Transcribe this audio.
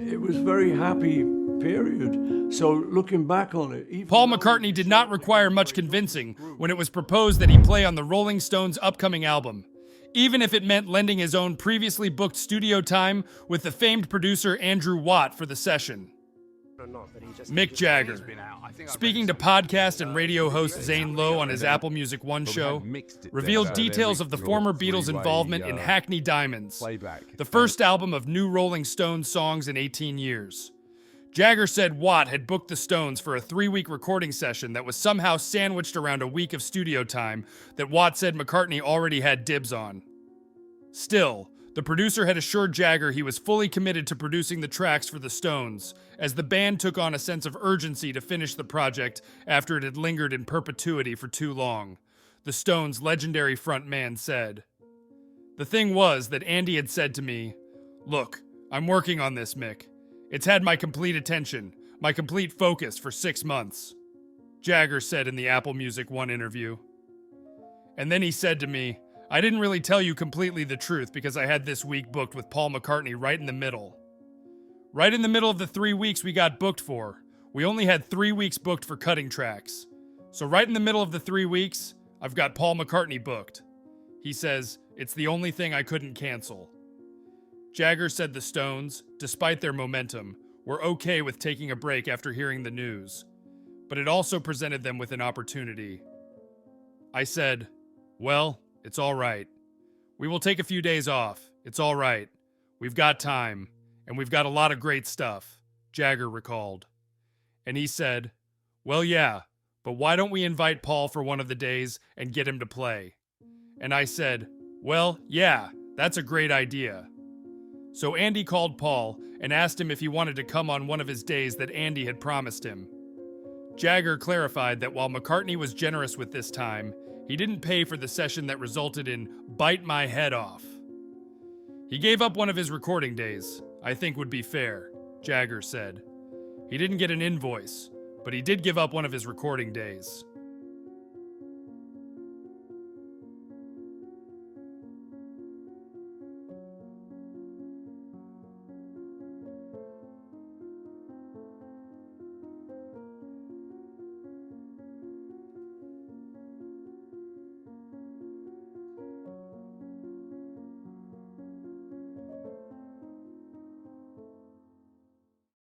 it was a very happy period. So looking back on it... Paul McCartney did not require much convincing when it was proposed that he play on the Rolling Stones' upcoming album, even if it meant lending his own previously booked studio time with the famed producer Andrew Watt for the session. Mick Jagger, speaking to podcast and radio host Zane Lowe on his Apple Music One show, revealed details of the former Beatles' involvement in Hackney Diamonds, the first album of new Rolling Stones songs in 18 years. Jagger said Watt had booked the Stones for a 3-week recording session that was somehow sandwiched around a week of studio time that Watt said McCartney already had dibs on. Still, the producer had assured Jagger he was fully committed to producing the tracks for the Stones, as the band took on a sense of urgency to finish the project after it had lingered in perpetuity for too long, the Stones' legendary frontman said. The thing was that Andy had said to me, "Look, I'm working on this, Mick. It's had my complete attention, my complete focus for 6 months," Jagger said in the Apple Music One interview. And then he said to me, "I didn't really tell you completely the truth because I had this week booked with Paul McCartney right in the middle. Right in the middle of the 3 weeks we got booked for. We only had 3 weeks booked for cutting tracks. So right in the middle of the 3 weeks, I've got Paul McCartney booked." He says, "It's the only thing I couldn't cancel." Jagger said the Stones, despite their momentum, were okay with taking a break after hearing the news. But it also presented them with an opportunity. I said, "Well, it's all right. We will take a few days off. It's all right. We've got time, and we've got a lot of great stuff," Jagger recalled. And he said, "Well, yeah, but why don't we invite Paul for one of the days and get him to play?" And I said, "Well, yeah, that's a great idea." So Andy called Paul and asked him if he wanted to come on one of his days that Andy had promised him. Jagger clarified that while McCartney was generous with this time, he didn't pay for the session that resulted in "Bite My Head Off." He gave up one of his recording days, I think would be fair, Jagger said. He didn't get an invoice, but he did give up one of his recording days.